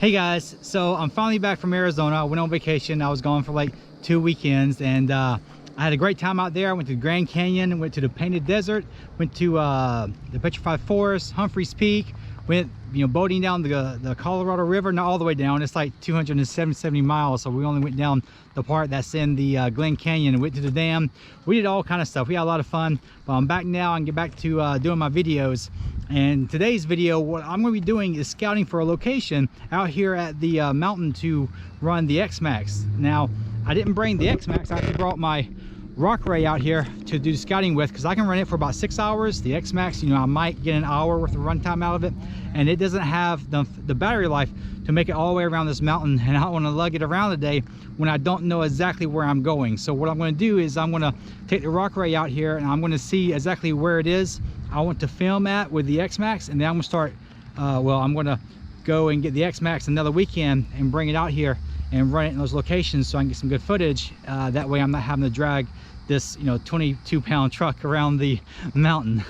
Hey guys, so I'm finally back from Arizona. I went on vacation. I was gone for like 2 weekends, and I had a great time out there. I went to the Grand Canyon, went to the Painted Desert, went to the Petrified Forest, Humphreys Peak, went boating down the Colorado River. Not all the way down, it's like 270 miles, so we only went down the part that's in the Glen Canyon and went to the dam. We did all kind of stuff. We had a lot of fun, but I'm back now and get back to doing my videos. And today's video, what I'm going to be doing is scouting for a location out here at the mountain to run the Xmaxx. Now, I didn't bring the Xmaxx. I actually brought my Rock Rey out here to do scouting with, because I can run it for about 6 hours. The Xmaxx, I might get an hour worth of runtime out of it, and it doesn't have the battery life to make it all the way around this mountain, and I don't want to lug it around today when I don't know exactly where I'm going. So what I'm going to do is I'm going to take the Rock Rey out here, and I'm going to see exactly where it is I want to film at with the Xmaxx, and then I'm going to start I'm going to go and get the Xmaxx another weekend and bring it out here and run it in those locations so I can get some good footage. That way I'm not having to drag this 22-pound truck around the mountain.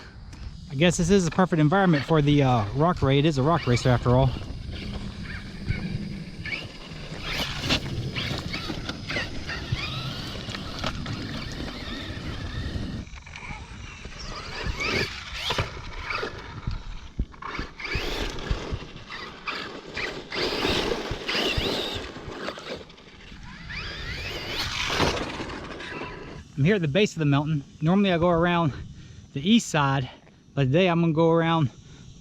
I guess this is a perfect environment for the Rock Rey. It is a rock racer after all. I'm here at the base of the mountain. Normally I go around the east side, but today I'm gonna go around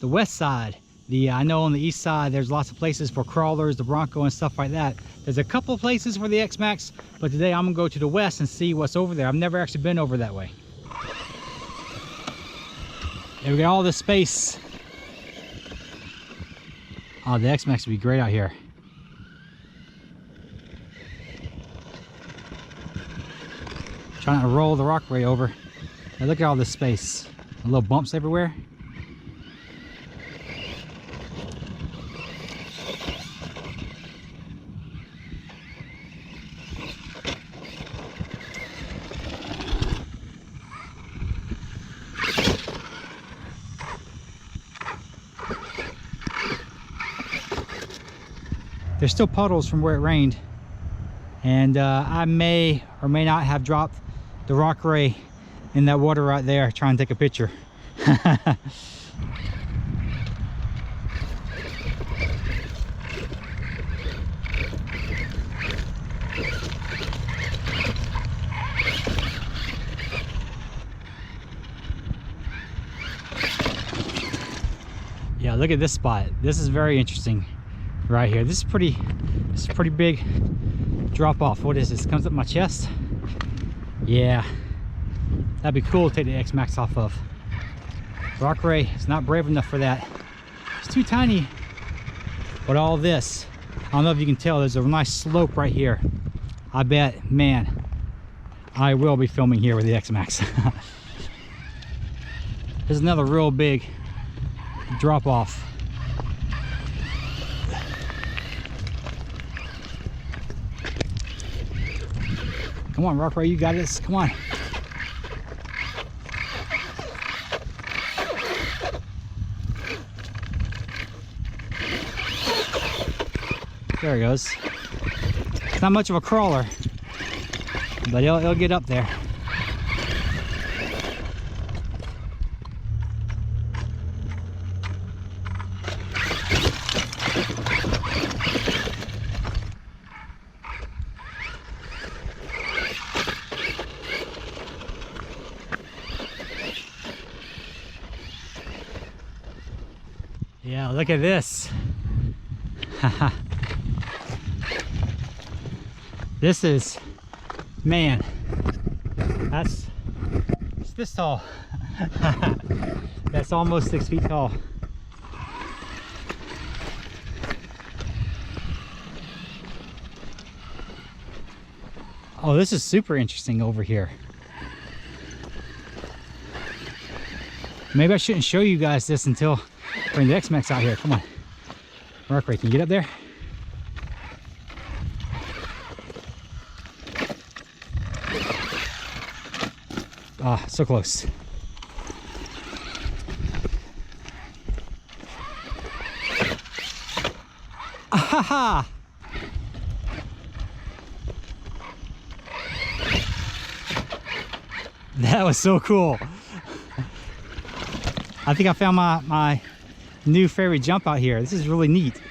the west side. I know on the east side there's lots of places for crawlers, the Bronco and stuff like that. There's a couple of places for the Xmaxx, but today I'm gonna go to the west and see what's over there. I've never actually been over that way. And we got all this space. Oh, the Xmaxx would be great out here. Trying to roll the Rock Rey over. Now look at all this space. Little bumps everywhere. There's still puddles from where it rained, and I may or may not have dropped the Rock Rey in that water right there, trying to take a picture. Yeah, look at this spot. This is very interesting right here. This is pretty big drop off. What is this? Comes up my chest. Yeah, that'd be cool to take the Xmaxx off of. Rock Rey is not brave enough for that. It's too tiny. But all this, I don't know if you can tell, there's a nice slope right here. I bet, man, I will be filming here with the Xmaxx. There's another real big drop off. Come on, Rock Rey, you got this. Come on. There he goes. It's not much of a crawler, but he'll get up there. Yeah, look at this. This is, man, it's this tall. That's almost 6 feet tall. Oh, this is super interesting over here. Maybe I shouldn't show you guys this until bring the Xmaxx out here. Come on, Rock Rey, can you get up there? Ah, so close. Ahaha! That was so cool. I think I found my new favorite jump out here. This is really neat.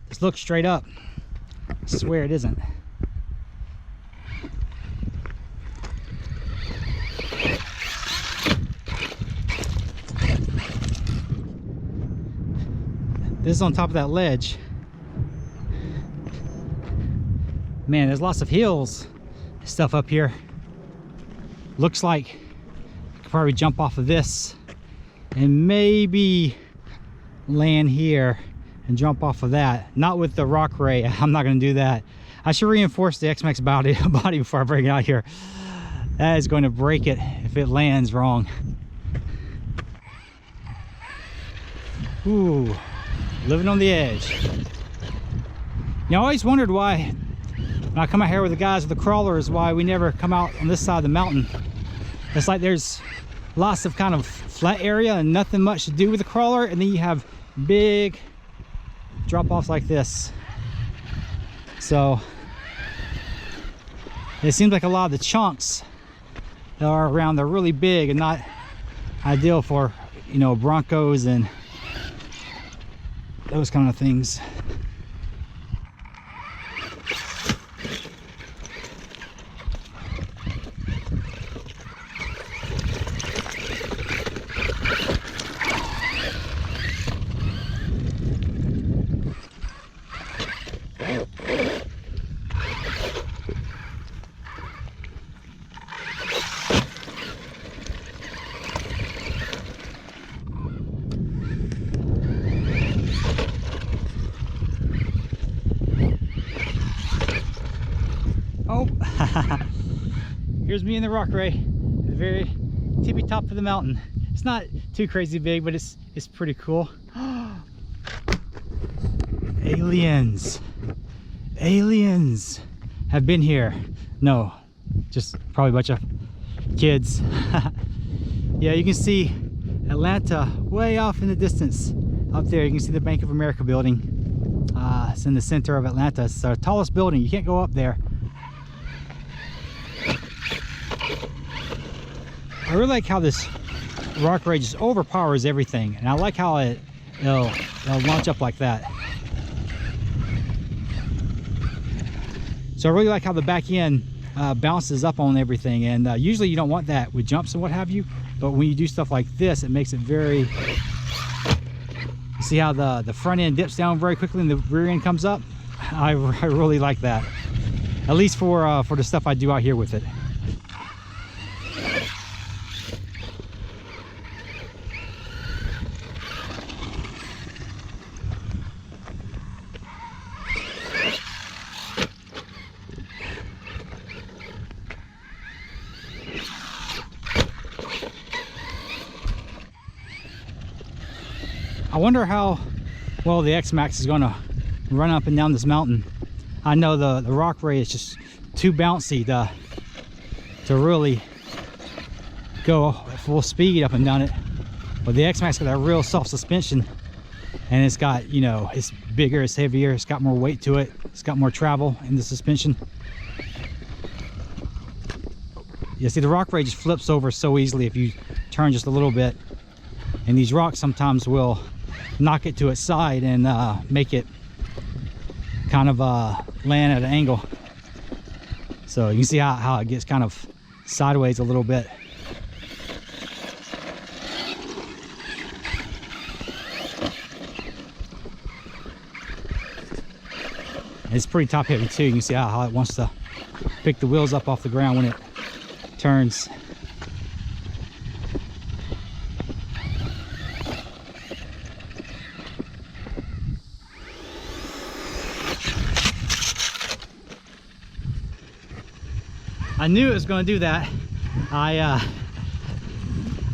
Just look straight up. I swear it isn't. This is on top of that ledge. Man, there's lots of hills and stuff up here. Looks like I could probably jump off of this and maybe land here and jump off of that. Not with the Rock Rey. I'm not going to do that. I should reinforce the Xmaxx body before I bring it out here. That is going to break it if it lands wrong. Ooh, living on the edge. You know, I always wondered why, when I come out here with the guys with the crawlers, why we never come out on this side of the mountain. It's like there's lots of kind of flat area and nothing much to do with the crawler, and then you have big drop-offs like this. So it seems like a lot of the chunks that are around, they're really big and not ideal for, you know, Broncos and those kind of things. Oh, here's me in the Rock Rey, at the very tippy top of the mountain. It's not too crazy big, but it's pretty cool. Aliens. Aliens have been here. No, just probably a bunch of kids. Yeah, you can see Atlanta way off in the distance. Up there, you can see the Bank of America building. It's in the center of Atlanta. It's our tallest building. You can't go up there. I really like how this Rock Rey just overpowers everything, and I like how it'll launch up like that. So I really like how the back end bounces up on everything, and usually you don't want that with jumps and what have you, but when you do stuff like this, it makes it very... See how the front end dips down very quickly and the rear end comes up? I really like that, at least for the stuff I do out here with it. I wonder how well the Xmaxx is going to run up and down this mountain. I know the Rock Rey is just too bouncy to really go at full speed up and down it, but the Xmaxx got that real soft suspension, and it's got, you know, it's bigger, it's heavier, it's got more weight to it, it's got more travel in the suspension. Yeah, see, the Rock Rey just flips over so easily if you turn just a little bit, and these rocks sometimes will knock it to its side and make it kind of land at an angle. So you can see how it gets kind of sideways a little bit. It's pretty top heavy too. You can see how it wants to pick the wheels up off the ground when it turns. I knew it was going to do that. I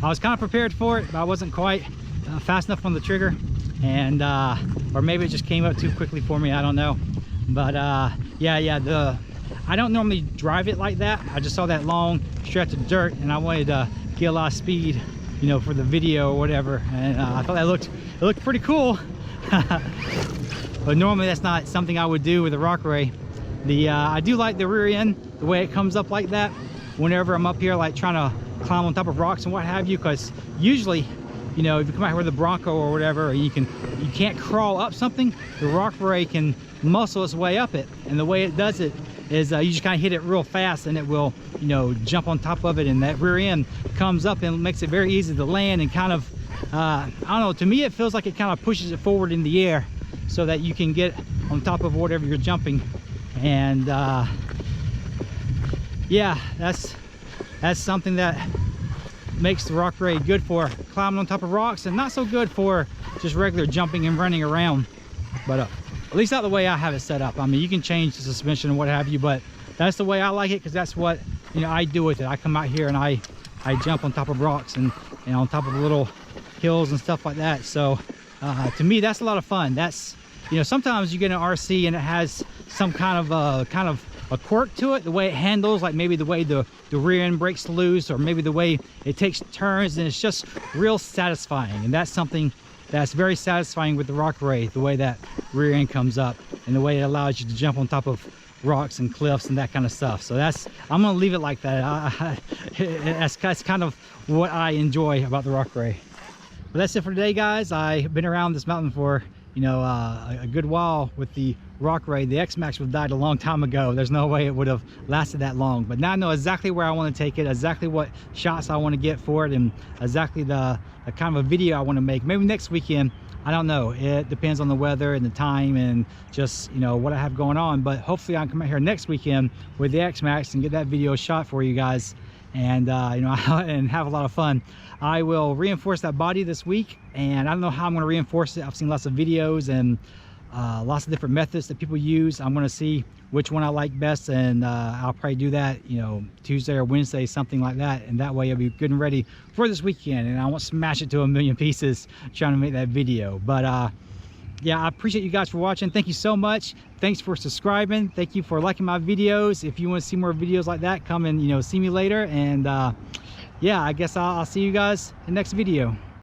was kind of prepared for it, but I wasn't quite fast enough on the trigger, and or maybe it just came up too quickly for me. I don't know, but yeah, I I don't normally drive it like that. I just saw that long stretch of dirt and I wanted to get a lot of speed, you know, for the video or whatever, and I thought it looked pretty cool. But normally that's not something I would do with a Rock Rey. I do like the rear end, the way it comes up like that whenever I'm up here like trying to climb on top of rocks and what have you, because usually, you know, if you come out here with a Bronco or whatever, or you can't crawl up something, the Rock Rey can muscle its way up it, and the way it does it is you just kind of hit it real fast and it will, you know, jump on top of it, and that rear end comes up and makes it very easy to land, and kind of I don't know, to me it feels like it kind of pushes it forward in the air so that you can get on top of whatever you're jumping. And yeah, that's something that makes the Rock Rey good for climbing on top of rocks and not so good for just regular jumping and running around. But at least not the way I have it set up. I mean, you can change the suspension and what have you, but that's the way I like it, because that's what, you know, I do with it. I come out here and I jump on top of rocks and on top of little hills and stuff like that. So to me, that's a lot of fun. That's, you know, sometimes you get an RC and it has some kind of a quirk to it, the way it handles, like maybe the way the rear end breaks loose, or maybe the way it takes turns, and it's just real satisfying. And that's something that's very satisfying with the Rock Rey, the way that rear end comes up and the way it allows you to jump on top of rocks and cliffs and that kind of stuff. So I'm gonna leave it like that. That's kind of what I enjoy about the Rock Rey. But that's it for today, guys. I've been around this mountain for, you know, a good while with the Rock Rey. The Xmaxx would have died a long time ago. There's no way it would have lasted that long, but now I know exactly where I want to take it, exactly what shots I want to get for it, and exactly the kind of a video I want to make. Maybe next weekend, I don't know. It depends on the weather and the time and just, you know, what I have going on. But hopefully I can come out here next weekend with the Xmaxx and get that video shot for you guys, and you know, and have a lot of fun. I will reinforce that body this week, and I don't know how I'm going to reinforce it. I've seen lots of videos and lots of different methods that people use. I'm going to see which one I like best, and I'll probably do that, you know, Tuesday or Wednesday, something like that, and that way I'll be good and ready for this weekend, and I won't smash it to a million pieces trying to make that video. But yeah, I appreciate you guys for watching. Thank you so much. Thanks for subscribing. Thank you for liking my videos. If you want to see more videos like that, come and, you know, see me later. And yeah, I guess I'll see you guys in the next video.